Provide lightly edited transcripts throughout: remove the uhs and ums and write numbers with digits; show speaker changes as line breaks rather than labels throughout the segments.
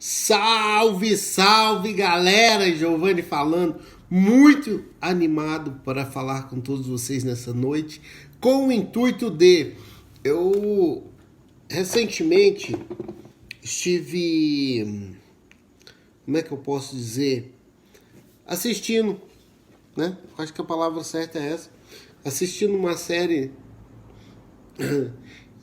Salve, salve galera, Giovanni falando, muito animado para falar com todos vocês nessa noite, com o intuito de, eu recentemente estive, como é que eu posso dizer, assistindo, né, acho que a palavra certa é essa, assistindo uma série.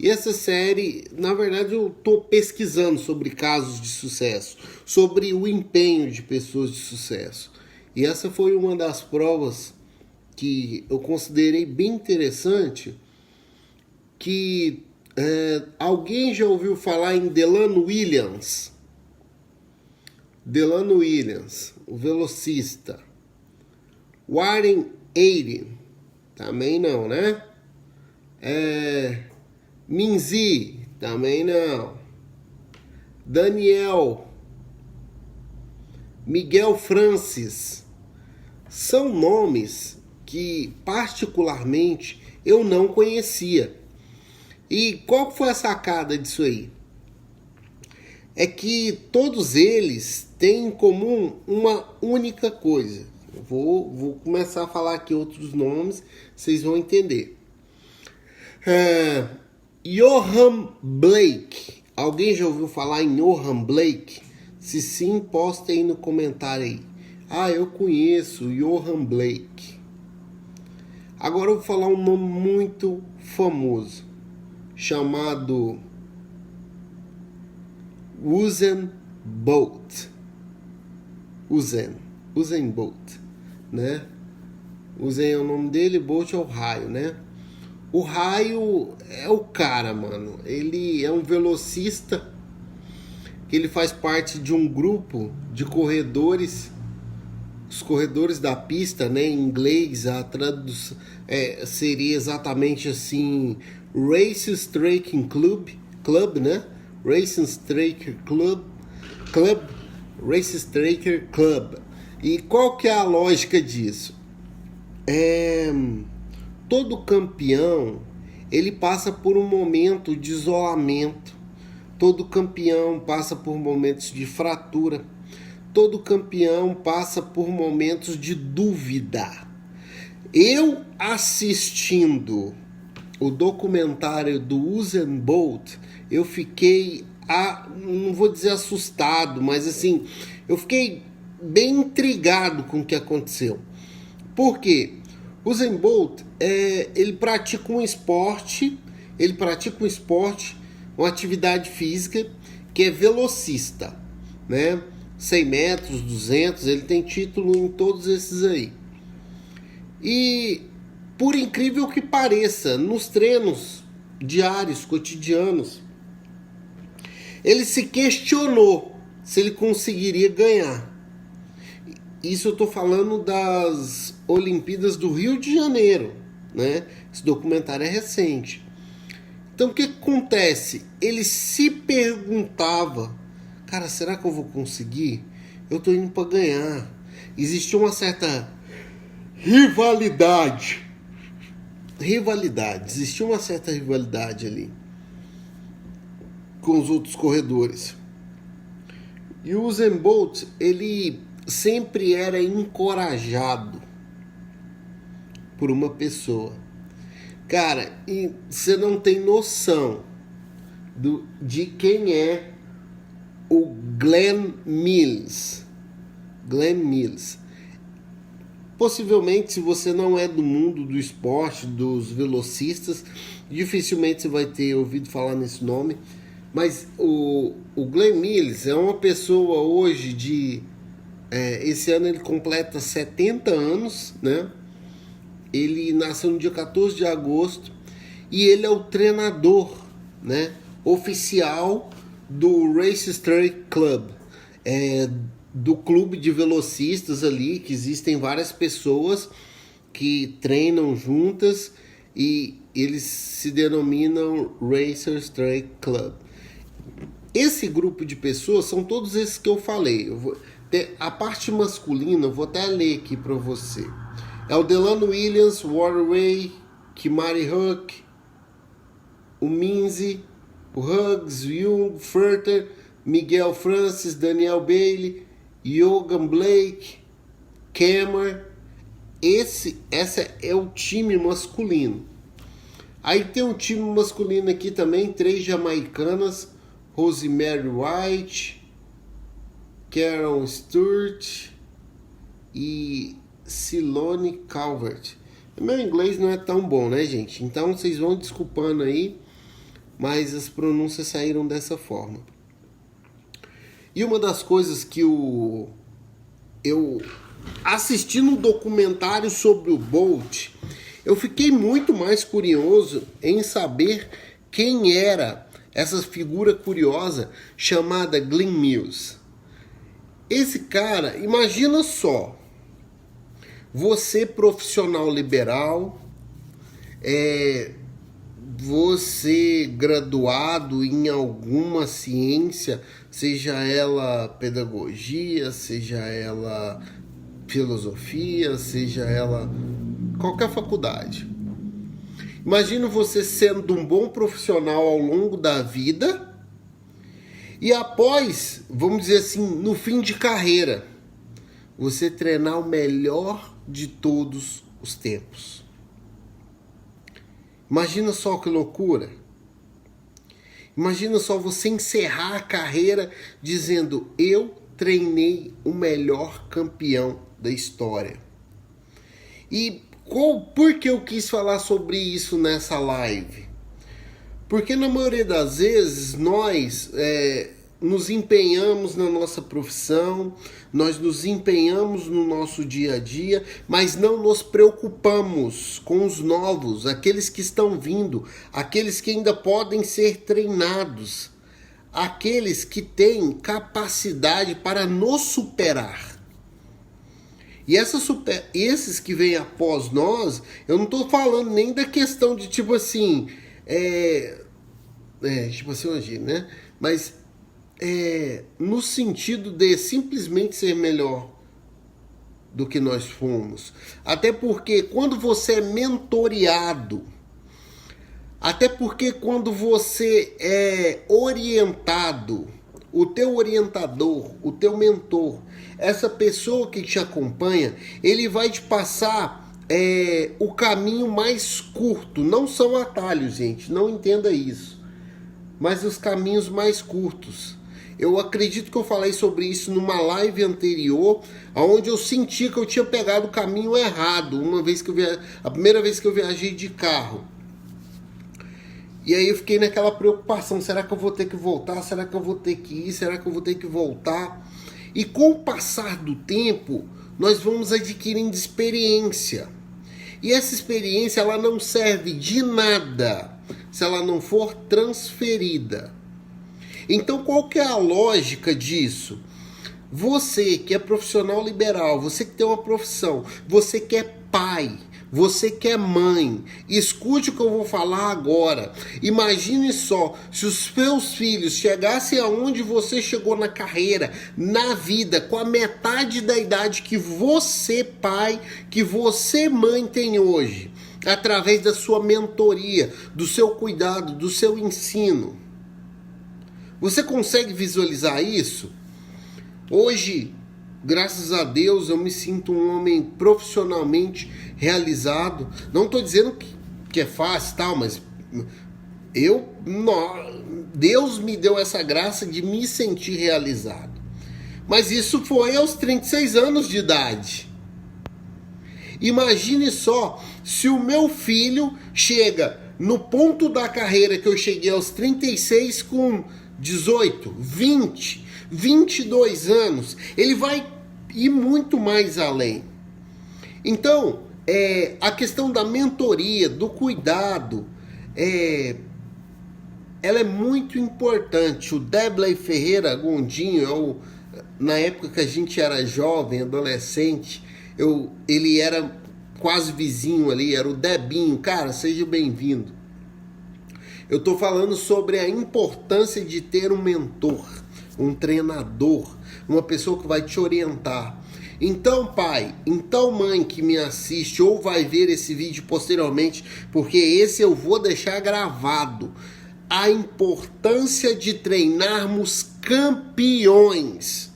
E essa série, na verdade, eu estou pesquisando sobre casos de sucesso, sobre o empenho de pessoas de sucesso. E essa foi uma das provas que eu considerei bem interessante, que alguém já ouviu falar em Delano Williams? Delano Williams, o velocista. Warren Eaton, também não, né? Minzy, também não. Daniel, Miguel Francis, são nomes que particularmente eu não conhecia. E qual foi a sacada disso aí? É que todos eles têm em comum uma única coisa. Vou começar a falar aqui outros nomes, vocês vão entender. Johan Blake. Alguém já ouviu falar em Johan Blake? Se sim, posta aí no comentário aí. Ah, eu conheço Johan Blake. Agora eu vou falar um nome muito famoso, chamado Usain Bolt. Usain Bolt, né? Usain é o nome dele, Bolt é o raio, né? O raio é o cara, mano. Ele é um velocista que ele faz parte de um grupo de corredores, os corredores da pista, né? Em inglês a tradução seria exatamente assim, Racing Striking Club, né? Racing Striker Club, Racing Striker Club. E qual que é a lógica disso? Todo campeão, ele passa por um momento de isolamento. Todo campeão passa por momentos de fratura. Todo campeão passa por momentos de dúvida. Eu assistindo o documentário do Usain Bolt, eu fiquei, não vou dizer assustado, mas assim, eu fiquei bem intrigado com o que aconteceu. Por quê? Usain Bolt, ele pratica um esporte, uma atividade física que é velocista, né? 100 metros, 200, ele tem título em todos esses aí. E, por incrível que pareça, nos treinos diários, cotidianos, ele se questionou se ele conseguiria ganhar. Isso eu estou falando das Olimpíadas do Rio de Janeiro, né? Esse documentário é recente. Então o que acontece? Ele se perguntava, cara, será que eu vou conseguir? Eu estou indo para ganhar. Existia uma certa rivalidade. Existia uma certa rivalidade ali com os outros corredores. E o Usain Bolt, ele sempre era encorajado por uma pessoa. Cara, e você não tem noção de quem é o Glenn Mills. Possivelmente, se você não é do mundo do esporte, dos velocistas, dificilmente você vai ter ouvido falar nesse nome. Mas o Glenn Mills é uma pessoa hoje de... esse ano ele completa 70 anos, né? Ele nasceu no dia 14 de agosto e ele é o treinador, né, oficial do Racing Striker Club, do clube de velocistas ali, que existem várias pessoas que treinam juntas e eles se denominam Racing Striker Club. Esse grupo de pessoas são todos esses que eu falei. A parte masculina, eu vou até ler aqui para você. É o Delano Williams, Warren Ray, Kimari Hook, o Minzy, o Huggs, o Jung, Furter, Miguel Francis, Daniel Bailey, Yogan Blake, Cameron. Esse é o time masculino. Aí tem um time masculino aqui também, 3 jamaicanas, Rosemary White, Karen Stewart e Silone Calvert. Meu inglês não é tão bom, né, gente? Então vocês vão desculpando aí, mas as pronúncias saíram dessa forma. E uma das coisas que eu assistindo um documentário sobre o Bolt, eu fiquei muito mais curioso em saber quem era essa figura curiosa chamada Glenn Mills. Esse cara, imagina só, você profissional liberal, você graduado em alguma ciência, seja ela pedagogia, seja ela filosofia, seja ela qualquer faculdade. Imagina você sendo um bom profissional ao longo da vida e após, vamos dizer assim, no fim de carreira, você treinar o melhor de todos os tempos. Imagina só que loucura. Imagina só você encerrar a carreira dizendo: eu treinei o melhor campeão da história. E por que eu quis falar sobre isso nessa live? Porque na maioria das vezes nós nos empenhamos na nossa profissão, nós nos empenhamos no nosso dia a dia, mas não nos preocupamos com os novos, aqueles que estão vindo, aqueles que ainda podem ser treinados, aqueles que têm capacidade para nos superar. E esses que vêm após nós, eu não estou falando nem da questão de tipo assim, tipo assim hoje, né? Mas no sentido de simplesmente ser melhor do que nós fomos. Até porque quando você é mentoreado, até porque quando você é orientado, o teu orientador, o teu mentor, essa pessoa que te acompanha, ele vai te passar o caminho mais curto. Não são atalhos, gente, não entenda isso, mas os caminhos mais curtos. Eu acredito que eu falei sobre isso numa live anterior, onde eu senti que eu tinha pegado o caminho errado, a primeira vez que eu viajei de carro. E aí eu fiquei naquela preocupação, será que eu vou ter que voltar? Será que eu vou ter que ir? Será que eu vou ter que voltar? E com o passar do tempo, nós vamos adquirindo experiência. E essa experiência, ela não serve de nada se ela não for transferida. Então, qual que é a lógica disso? Você que é profissional liberal, você que tem uma profissão, você que é pai, você que é mãe, escute o que eu vou falar agora. Imagine só, se os seus filhos chegassem aonde você chegou na carreira, na vida, com a metade da idade que você, pai, que você, mãe, tem hoje, através da sua mentoria, do seu cuidado, do seu ensino. Você consegue visualizar isso? Hoje, graças a Deus, eu me sinto um homem profissionalmente realizado. Não estou dizendo que é fácil, tal, mas Deus me deu essa graça de me sentir realizado. Mas isso foi aos 36 anos de idade. Imagine só se o meu filho chega no ponto da carreira que eu cheguei aos 36 com 18, 20, 22 anos, ele vai ir muito mais além. Então, a questão da mentoria, do cuidado, ela é muito importante. O Debley Ferreira Gondinho, na época que a gente era jovem, adolescente, ele era quase vizinho ali, era o Debinho. Cara, seja bem-vindo. Eu estou falando sobre a importância de ter um mentor, um treinador, uma pessoa que vai te orientar. Então, pai, então mãe que me assiste ou vai ver esse vídeo posteriormente, porque esse eu vou deixar gravado. a importância de treinarmos campeões.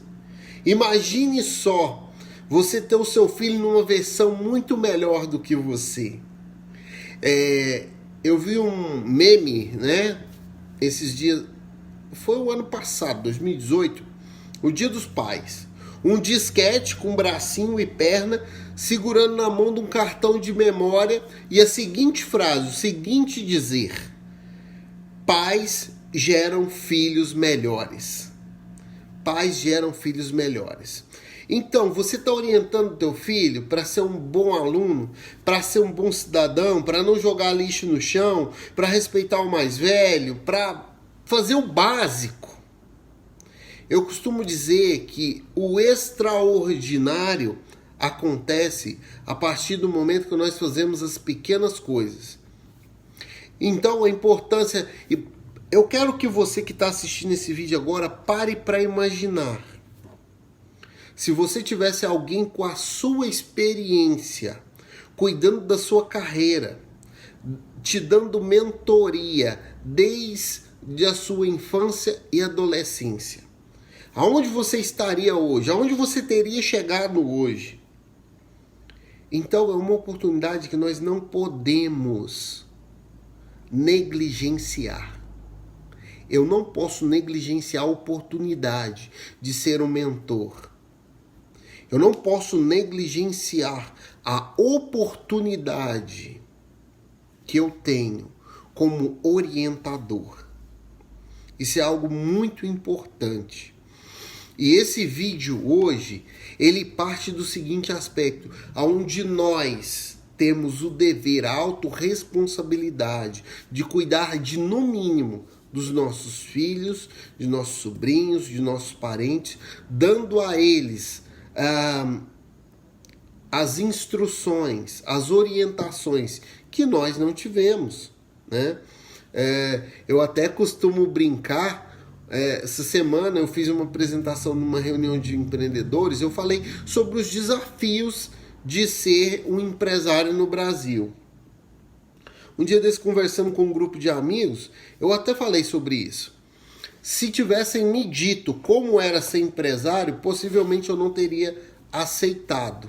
Imagine só, você ter o seu filho numa versão muito melhor do que você. Eu vi um meme, né? Esses dias, foi o ano passado, 2018, o Dia dos Pais. Um disquete com bracinho e perna, segurando na mão de um cartão de memória e a seguinte frase, o seguinte dizer: pais geram filhos melhores. Pais geram filhos melhores. Então, você está orientando teu filho para ser um bom aluno, para ser um bom cidadão, para não jogar lixo no chão, para respeitar o mais velho, para fazer o básico. Eu costumo dizer que o extraordinário acontece a partir do momento que nós fazemos as pequenas coisas. Então, a importância... Eu quero que você que está assistindo esse vídeo agora pare para imaginar. Se você tivesse alguém com a sua experiência, cuidando da sua carreira, te dando mentoria desde a sua infância e adolescência, aonde você estaria hoje? Aonde você teria chegado hoje? Então é uma oportunidade que nós não podemos negligenciar. Eu não posso negligenciar a oportunidade de ser um mentor. Eu não posso negligenciar a oportunidade que eu tenho como orientador. Isso é algo muito importante. E esse vídeo hoje, ele parte do seguinte aspecto, onde nós temos o dever, a autorresponsabilidade de cuidar de, no mínimo, dos nossos filhos, de nossos sobrinhos, de nossos parentes, dando a eles as instruções, as orientações que nós não tivemos, né? Eu até costumo brincar. Essa semana eu fiz uma apresentação numa reunião de empreendedores. Eu falei sobre os desafios de ser um empresário no Brasil. Um dia desse, conversando com um grupo de amigos, eu até falei sobre isso. Se tivessem me dito como era ser empresário, possivelmente eu não teria aceitado.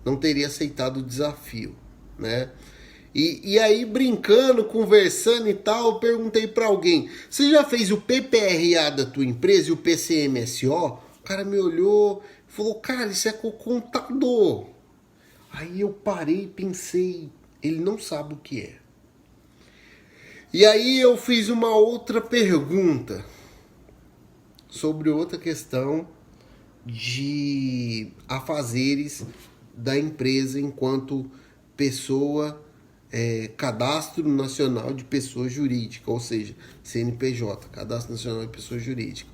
Não teria aceitado o desafio, né? E aí, brincando, conversando e tal, eu perguntei para alguém: você já fez o PPRA da tua empresa e o PCMSO? O cara me olhou e falou: cara, isso é com o contador. Aí eu parei e pensei: ele não sabe o que é. E aí eu fiz uma outra pergunta sobre outra questão de afazeres da empresa enquanto pessoa, Cadastro Nacional de Pessoa Jurídica, ou seja, CNPJ, Cadastro Nacional de Pessoa Jurídica.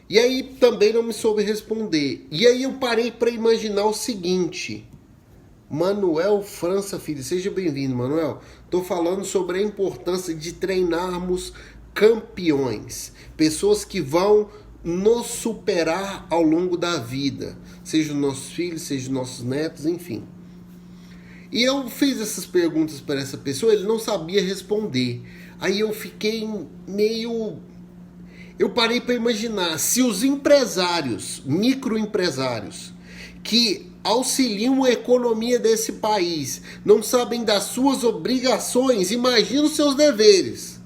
E aí também não me soube responder. E aí eu parei para imaginar o seguinte: Manuel França Filho, seja bem-vindo, Manuel. Estou falando sobre a importância de treinarmos campeões, pessoas que vão nos superar ao longo da vida, seja os nossos filhos, seja os nossos netos, enfim. E eu fiz essas perguntas para essa pessoa, ele não sabia responder. Aí eu fiquei meio... Eu parei para imaginar, se os empresários, microempresários, que auxiliam a economia desse país, não sabem das suas obrigações, imagina os seus deveres.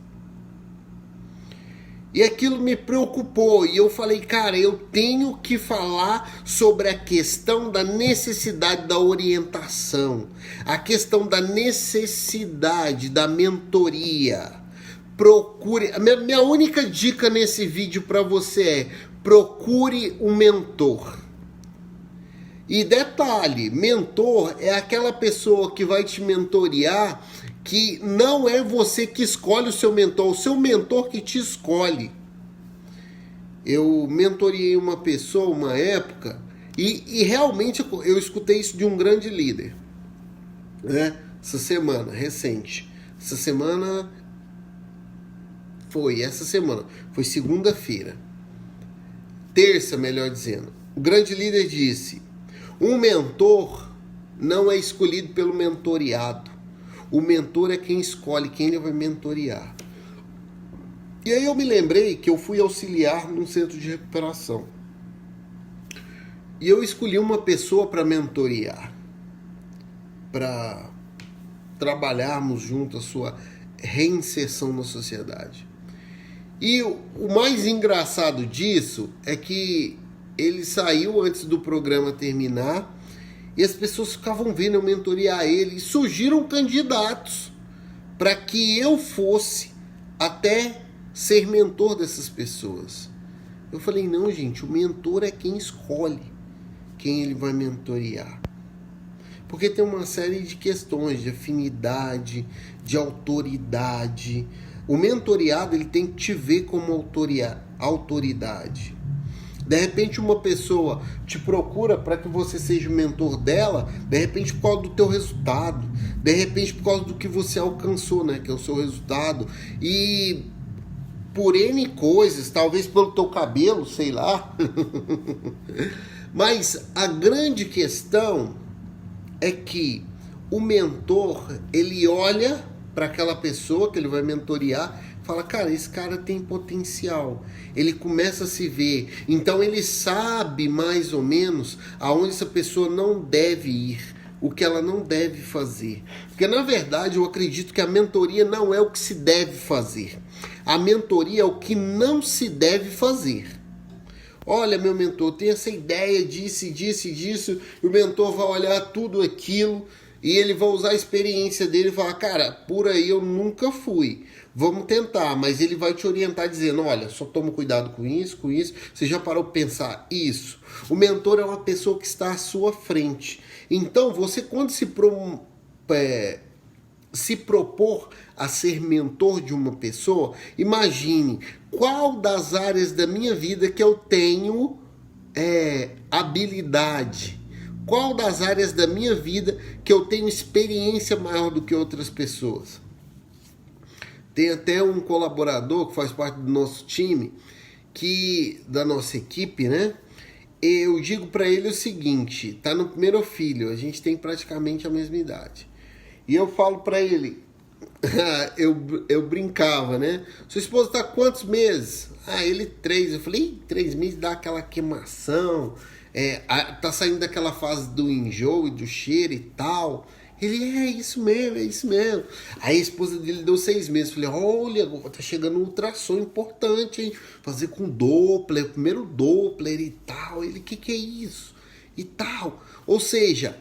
E aquilo me preocupou, e eu falei, cara, eu tenho que falar sobre a questão da necessidade da orientação, a questão da necessidade da mentoria. Procure, minha única dica nesse vídeo para você é: procure um mentor. E detalhe, mentor é aquela pessoa que vai te mentorear, que não é você que escolhe o seu mentor que te escolhe. Eu mentoreei uma pessoa uma época e realmente eu escutei isso de um grande líder, né? Essa semana, recente. Essa semana, foi segunda-feira. Terça, melhor dizendo. O grande líder disse: um mentor não é escolhido pelo mentoreado. O mentor é quem escolhe quem ele vai mentorear. E aí eu me lembrei que eu fui auxiliar num centro de recuperação. E eu escolhi uma pessoa para mentorear, para trabalharmos junto a sua reinserção na sociedade. E o mais engraçado disso é que ele saiu antes do programa terminar e as pessoas ficavam vendo eu mentorear ele e surgiram candidatos para que eu fosse até ser mentor dessas pessoas. Eu falei, não, gente, o mentor é quem escolhe quem ele vai mentorear. Porque tem uma série de questões de afinidade, de autoridade. O mentoreado ele tem que te ver como autoridade. De repente uma pessoa te procura para que você seja o mentor dela, de repente por causa do teu resultado, de repente por causa do que você alcançou, né, que é o seu resultado, e por N coisas, talvez pelo teu cabelo, sei lá. Mas a grande questão é que o mentor, ele olha para aquela pessoa que ele vai mentorear e fala, cara, esse cara tem potencial. Ele começa a se ver. Então ele sabe mais ou menos aonde essa pessoa não deve ir, o que ela não deve fazer. Porque na verdade eu acredito que a mentoria não é o que se deve fazer. A mentoria é o que não se deve fazer. Olha, meu mentor, tem essa ideia disso, e o mentor vai olhar tudo aquilo e ele vai usar a experiência dele e falar, cara, por aí eu nunca fui, vamos tentar, mas ele vai te orientar dizendo, olha, só toma cuidado com isso, você já parou para pensar isso? O mentor é uma pessoa que está à sua frente. Então, você quando se propor a ser mentor de uma pessoa, imagine qual das áreas da minha vida que eu tenho habilidade, qual das áreas da minha vida que eu tenho experiência maior do que outras pessoas. Tem até um colaborador que faz parte do nosso time, da nossa equipe, né? Eu digo para ele o seguinte, tá no primeiro filho, a gente tem praticamente a mesma idade. E eu falo para ele, eu brincava, né? Sua esposa tá quantos meses? Ele 3. Eu falei, 3 meses dá aquela queimação, tá saindo daquela fase do enjoo e do cheiro e tal. Ele, é isso mesmo. Aí a esposa dele deu 6 meses. Eu falei, olha, tá chegando um ultrassom importante, hein? Fazer com Doppler, primeiro Doppler e tal. Ele, que é isso? E tal. Ou seja,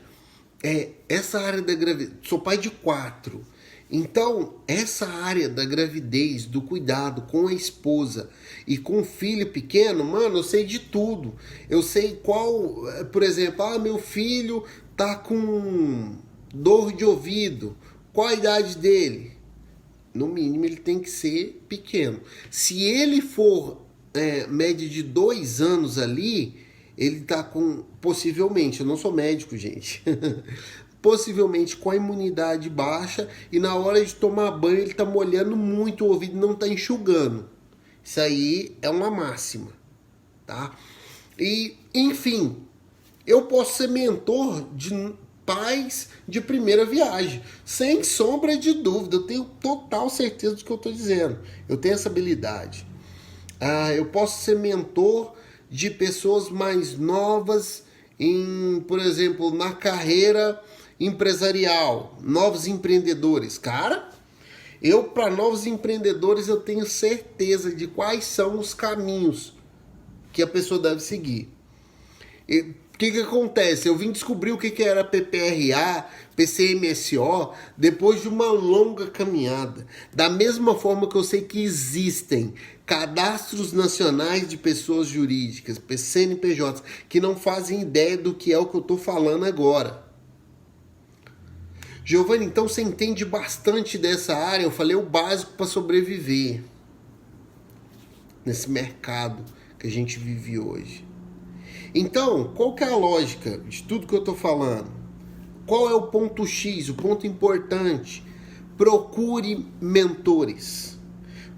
essa área da gravidez, sou pai de 4, então essa área da gravidez, do cuidado com a esposa e com o filho pequeno, mano, eu sei de tudo. Eu sei qual, por exemplo, meu filho tá com dor de ouvido, qual a idade dele? No mínimo ele tem que ser pequeno. Se ele for média de 2 anos ali, ele tá com, possivelmente, eu não sou médico, gente, possivelmente com a imunidade baixa e na hora de tomar banho ele tá molhando muito o ouvido e não tá enxugando. Isso aí é uma máxima, tá? E, enfim, eu posso ser mentor de pais de primeira viagem, sem sombra de dúvida, eu tenho total certeza do que eu tô dizendo, eu tenho essa habilidade. Eu posso ser mentor de pessoas mais novas, por exemplo, na carreira empresarial, novos empreendedores. Cara, para novos empreendedores, eu tenho certeza de quais são os caminhos que a pessoa deve seguir. O que acontece? Eu vim descobrir o que era PPRA, PCMSO, depois de uma longa caminhada. Da mesma forma que eu sei que existem cadastros nacionais de pessoas jurídicas, CNPJs, que não fazem ideia do que é o que eu estou falando agora. Giovanni, então você entende bastante dessa área. Eu falei o básico para sobreviver nesse mercado que a gente vive hoje. Então, qual que é a lógica de tudo que eu estou falando? Qual é o ponto X, o ponto importante? Procure mentores.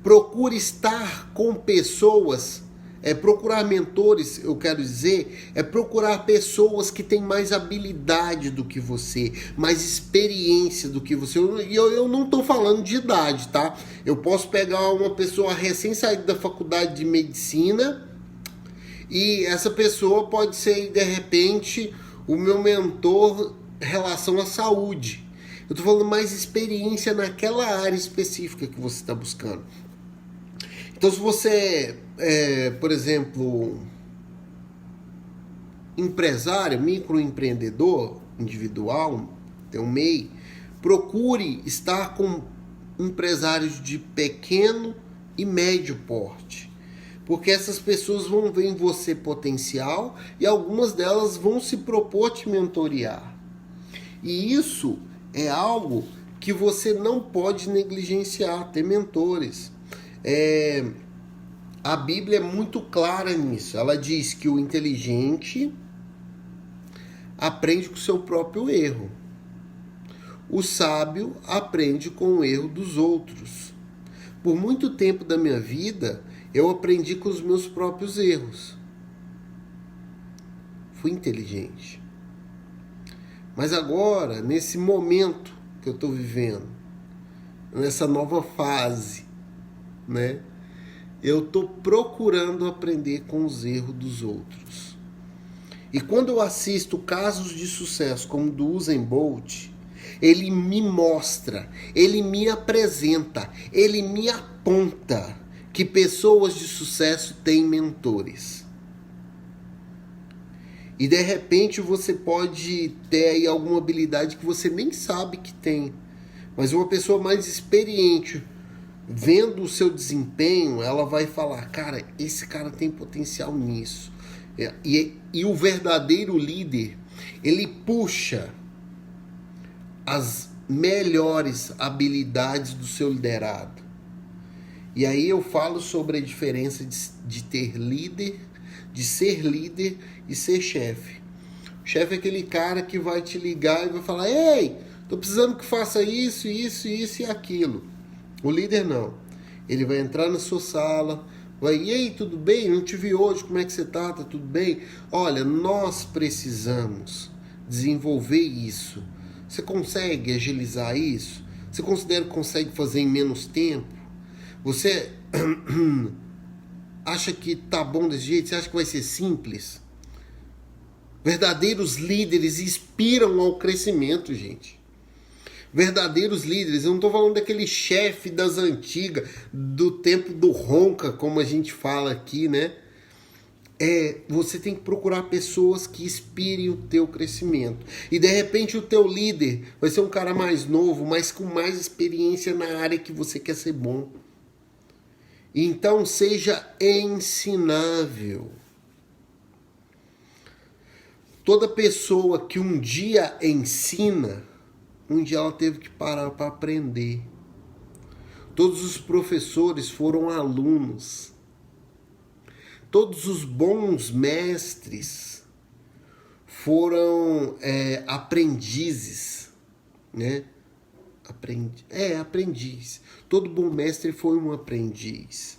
Procure estar com pessoas Procurar mentores, eu quero dizer, é procurar pessoas que têm mais habilidade do que você, mais experiência do que você. E eu não estou falando de idade, tá? Eu posso pegar uma pessoa recém saída da faculdade de medicina e essa pessoa pode ser, de repente, o meu mentor em relação à saúde. Eu estou falando mais experiência naquela área específica que você está buscando. Então, se você por exemplo, empresário, microempreendedor individual, tem um MEI, procure estar com empresários de pequeno e médio porte. Porque essas pessoas vão ver em você potencial e algumas delas vão se propor te mentorear. E isso é algo que você não pode negligenciar, ter mentores. A Bíblia é muito clara nisso. Ela diz que o inteligente aprende com o seu próprio erro. O sábio aprende com o erro dos outros. Por muito tempo da minha vida, eu aprendi com os meus próprios erros. Fui inteligente. Mas agora, nesse momento que eu estou vivendo, nessa nova fase, né? Eu estou procurando aprender com os erros dos outros. E quando eu assisto casos de sucesso como o do Usain Bolt, ele me mostra, ele me apresenta, ele me aponta que pessoas de sucesso têm mentores. E de repente você pode ter aí alguma habilidade que você nem sabe que tem. Mas uma pessoa mais experiente, vendo o seu desempenho, ela vai falar, cara, esse cara tem potencial nisso. E o verdadeiro líder, ele puxa as melhores habilidades do seu liderado. E aí eu falo sobre a diferença de ter líder, de ser líder e ser chefe. O chefe é aquele cara que vai te ligar e vai falar, ei, tô precisando que faça isso, isso, isso e aquilo. O líder não. Ele vai entrar na sua sala, vai, e aí, tudo bem? Não te vi hoje, como é que você tá? Tá tudo bem? Olha, nós precisamos desenvolver isso. Você consegue agilizar isso? Você considera que consegue fazer em menos tempo? Você acha que tá bom desse jeito? Você acha que vai ser simples? Verdadeiros líderes inspiram ao crescimento, gente. Verdadeiros líderes, eu não estou falando daquele chefe das antigas, do tempo do ronca, como a gente fala aqui, né? Você tem que procurar pessoas que inspirem o teu crescimento. E de repente o teu líder vai ser um cara mais novo, mas com mais experiência na área que você quer ser bom. Então seja ensinável. Toda pessoa que um dia ensina, um dia ela teve que parar para aprender. Todos os professores foram alunos. Todos os bons mestres foram aprendizes, né? Aprendiz. Todo bom mestre foi um aprendiz.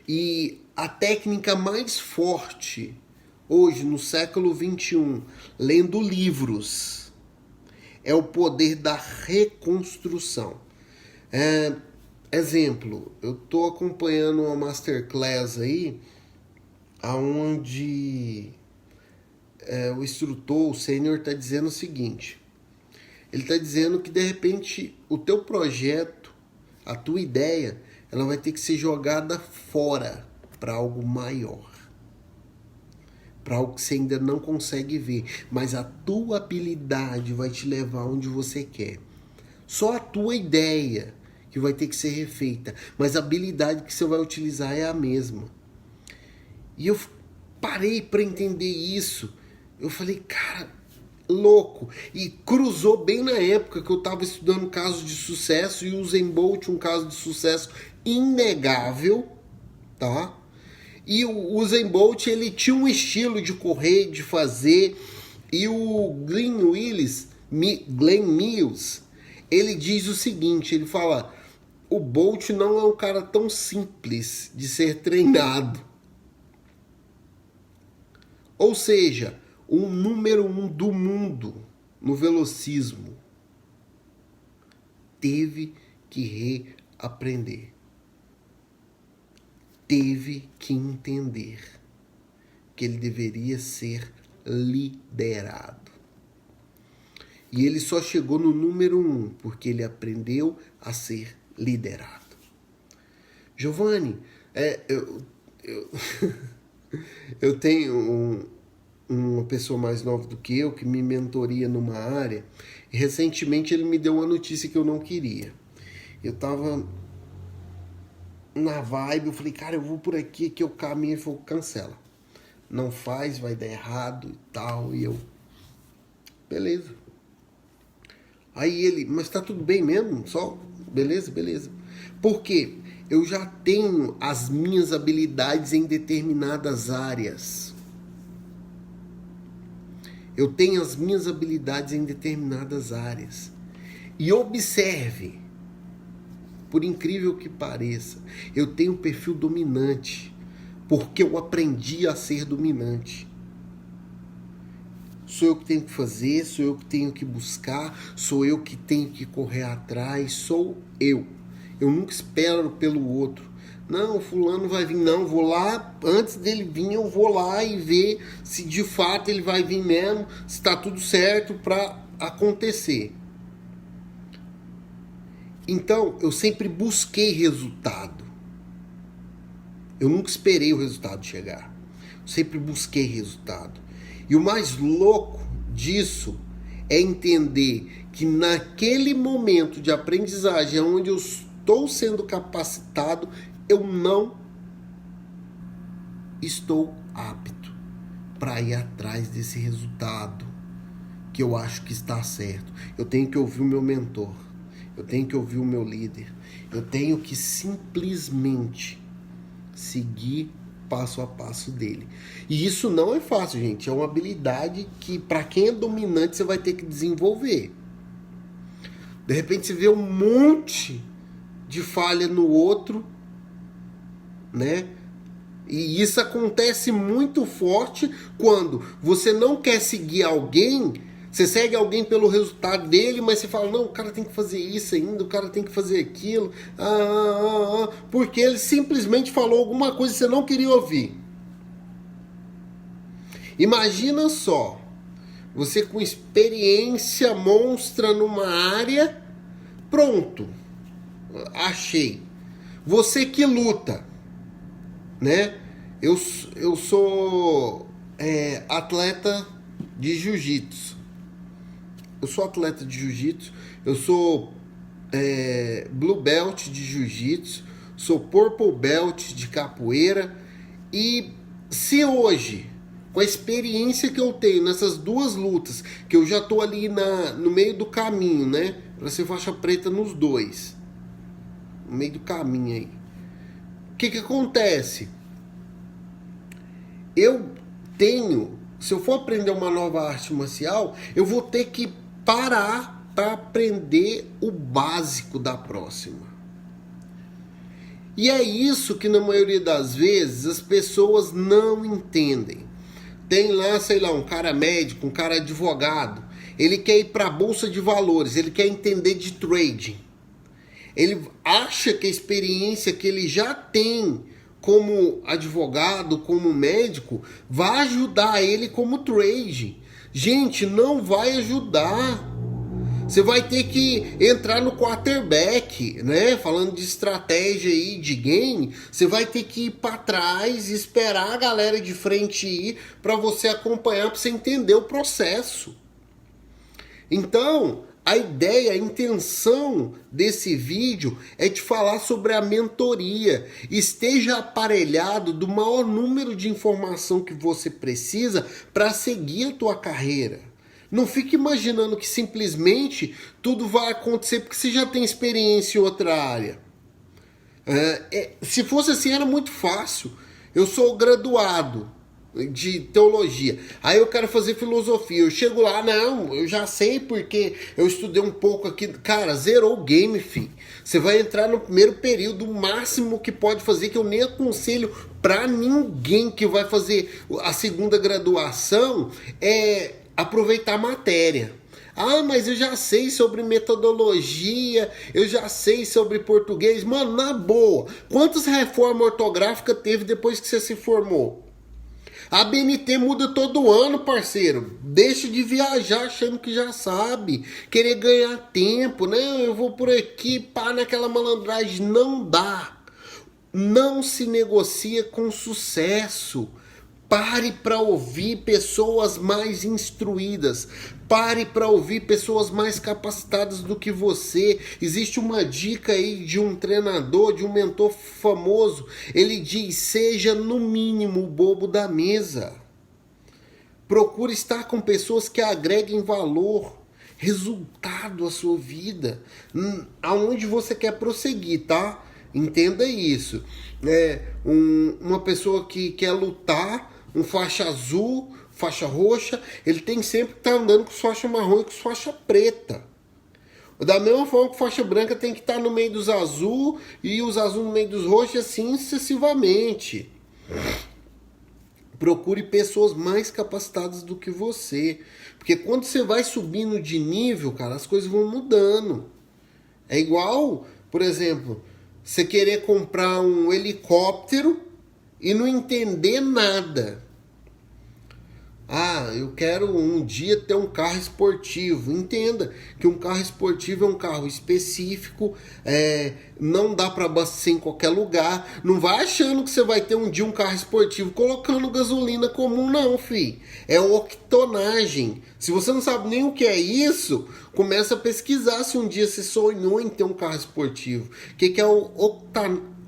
E a técnica mais forte hoje, no século XXI, lendo livros, é o poder da reconstrução. Exemplo, eu estou acompanhando uma masterclass aí, onde o instrutor, o sênior, está dizendo o seguinte. Ele está dizendo que, de repente, o teu projeto, a tua ideia, ela vai ter que ser jogada fora para algo maior. Para algo que você ainda não consegue ver. Mas a tua habilidade vai te levar onde você quer. Só a tua ideia que vai ter que ser refeita. Mas a habilidade que você vai utilizar é a mesma. E eu parei para entender isso. Eu falei, cara, louco. E cruzou bem na época que eu estava estudando casos de sucesso. E o Usain Bolt, um caso de sucesso inegável, tá? E o Usain Bolt, ele tinha um estilo de correr, de fazer. E o Glenn Mills, ele diz o seguinte, ele fala, o Bolt não é um cara tão simples de ser treinado. Ou seja, o número 1 do mundo no velocismo teve que reaprender. Teve que entender que ele deveria ser liderado. E ele só chegou no número 1 porque ele aprendeu a ser liderado. Giovanni, eu tenho uma pessoa mais nova do que eu que me mentoria numa área. E recentemente ele me deu uma notícia que eu não queria. Eu tava na vibe, eu falei, cara, eu vou por aqui, que eu caminho. Ele falou, cancela. Não faz, vai dar errado e tal. E eu, beleza. Aí ele, mas tá tudo bem mesmo? Só, beleza. Por quê? Eu já tenho as minhas habilidades em determinadas áreas. Eu tenho as minhas habilidades em determinadas áreas. E observe, por incrível que pareça, eu tenho um perfil dominante, porque eu aprendi a ser dominante. Sou eu que tenho que fazer, sou eu que tenho que buscar, sou eu que tenho que correr atrás, sou eu. Eu nunca espero pelo outro. Não, fulano vai vir, não, vou lá, antes dele vir eu vou lá e ver se de fato ele vai vir mesmo, se está tudo certo para acontecer. Então, eu sempre busquei resultado. Eu nunca esperei o resultado chegar. Eu sempre busquei resultado. E o mais louco disso é entender que naquele momento de aprendizagem onde eu estou sendo capacitado, eu não estou apto para ir atrás desse resultado que eu acho que está certo. Eu tenho que ouvir o meu mentor, eu tenho que ouvir o meu líder, eu tenho que simplesmente seguir passo a passo dele. E isso não é fácil, gente. É uma habilidade que, para quem é dominante, você vai ter que desenvolver. De repente, você vê um monte de falha no outro, né? E isso acontece muito forte quando você não quer seguir alguém. Você segue alguém pelo resultado dele, mas você fala, não, o cara tem que fazer isso ainda, o cara tem que fazer aquilo, porque ele simplesmente falou alguma coisa que você não queria ouvir. Imagina só, você com experiência monstra numa área, pronto, achei. Você que luta, né? Eu sou atleta de jiu-jitsu. Eu sou atleta de jiu-jitsu, eu sou blue belt de jiu-jitsu, sou purple belt de capoeira. E se hoje, com a experiência que eu tenho nessas duas lutas, que eu já tô ali no meio do caminho, né, para ser faixa preta nos dois, no meio do caminho aí, o que acontece? Se eu for aprender uma nova arte marcial, eu vou ter que parar para aprender o básico da próxima. E é isso que na maioria das vezes as pessoas não entendem. Tem lá, sei lá, um cara médico, um cara advogado, ele quer ir para a bolsa de valores, ele quer entender de trading. Ele acha que a experiência que ele já tem como advogado, como médico, vai ajudar ele como trade. Gente, não vai ajudar. Você vai ter que entrar no quarterback, né? Falando de estratégia aí, de game, você vai ter que ir para trás e esperar a galera de frente ir para você acompanhar, para você entender o processo. Então, a ideia, a intenção desse vídeo é de falar sobre a mentoria. Esteja aparelhado do maior número de informação que você precisa para seguir a tua carreira. Não fique imaginando que simplesmente tudo vai acontecer porque você já tem experiência em outra área. Se fosse assim era muito fácil. Eu sou graduado, de teologia. Aí eu quero fazer filosofia. Eu chego lá, não, eu já sei porque eu estudei um pouco aqui. Cara, zerou o game, filho. Você vai entrar no primeiro período, o máximo que pode fazer, que eu nem aconselho pra ninguém que vai fazer a segunda graduação, é aproveitar a matéria. Ah, mas eu já sei sobre metodologia, eu já sei sobre português. Mano, na boa, quantas reformas ortográficas teve depois que você se formou? A BNT muda todo ano, parceiro. Deixa de viajar achando que já sabe. Querer ganhar tempo, né? Eu vou por aqui, pá, naquela malandragem. Não dá. Não se negocia com sucesso. Pare para ouvir pessoas mais instruídas. Pare para ouvir pessoas mais capacitadas do que você. Existe uma dica aí de um treinador, de um mentor famoso. Ele diz: seja no mínimo o bobo da mesa. Procure estar com pessoas que agreguem valor, resultado à sua vida, aonde você quer prosseguir, tá? Entenda isso. Uma pessoa que quer lutar, um faixa azul, faixa roxa, ele tem sempre que estar andando com faixa marrom e com faixa preta. Da mesma forma que faixa branca tem que estar no meio dos azul e os azul no meio dos roxos, e assim sucessivamente. Procure pessoas mais capacitadas do que você. Porque quando você vai subindo de nível, cara, as coisas vão mudando. É igual, por exemplo, você querer comprar um helicóptero e não entender nada. Ah, eu quero um dia ter um carro esportivo. Entenda que um carro esportivo é um carro específico, não dá para abastecer em qualquer lugar. Não vai achando que você vai ter um dia um carro esportivo colocando gasolina comum, não, fi. É octanagem. Se você não sabe nem o que é isso, começa a pesquisar se um dia você sonhou em ter um carro esportivo. O que é o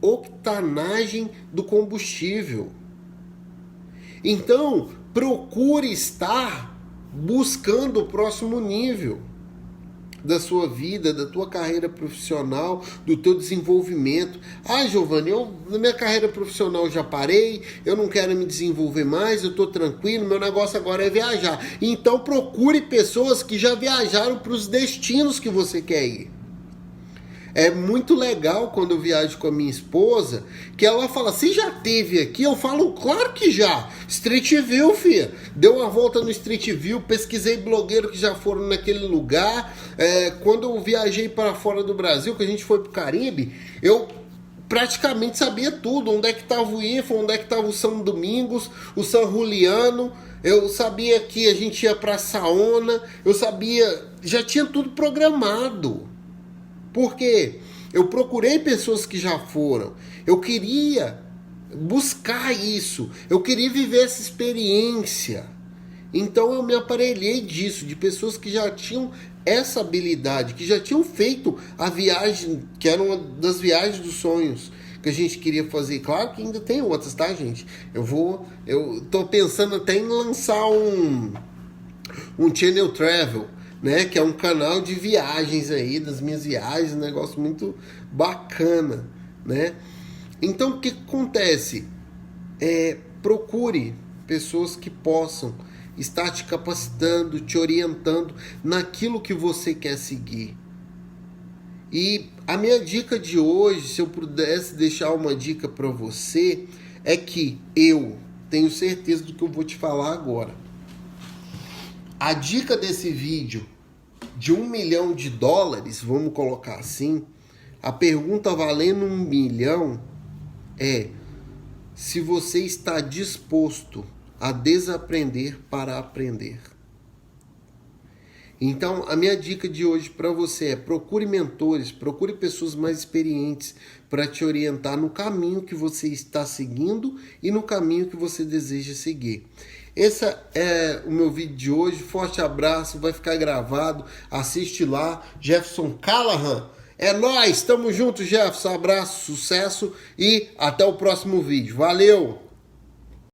octanagem do combustível? Então, procure estar buscando o próximo nível da sua vida, da tua carreira profissional, do teu desenvolvimento. Ah, Giovanni, na minha carreira profissional eu já parei, eu não quero me desenvolver mais, eu estou tranquilo, meu negócio agora é viajar. Então procure pessoas que já viajaram para os destinos que você quer ir. É muito legal quando eu viajo com a minha esposa, que ela fala: você já esteve aqui? Eu falo: claro que já. Street View, filha. Deu uma volta no Street View, pesquisei blogueiros que já foram naquele lugar. Quando eu viajei para fora do Brasil, que a gente foi pro Caribe, eu praticamente sabia tudo. Onde é que estava o IFA, onde é que estava o São Domingos, o San Juliano. Eu sabia que a gente ia para Saona. Eu sabia, já tinha tudo programado. Porque eu procurei pessoas que já foram. Eu queria buscar isso. Eu queria viver essa experiência. Então eu me aparelhei disso, de pessoas que já tinham essa habilidade, que já tinham feito a viagem, que era uma das viagens dos sonhos que a gente queria fazer. Claro que ainda tem outras, tá, gente? Eu tô pensando até em lançar um Channel Travel, né, que é um canal de viagens aí, das minhas viagens, um negócio muito bacana, né? Então o que acontece? Procure pessoas que possam estar te capacitando, te orientando naquilo que você quer seguir. E a minha dica de hoje, se eu pudesse deixar uma dica para você, é que eu tenho certeza do que eu vou te falar agora. A dica desse vídeo de $1 milhão, vamos colocar assim, a pergunta valendo 1 milhão é se você está disposto a desaprender para aprender. Então, a minha dica de hoje para você é: procure mentores, procure pessoas mais experientes para te orientar no caminho que você está seguindo e no caminho que você deseja seguir. Esse é o meu vídeo de hoje. Forte abraço, vai ficar gravado. Assiste lá, Jefferson Callahan. É nóis, tamo junto, Jefferson. Abraço, sucesso e até o próximo vídeo. Valeu!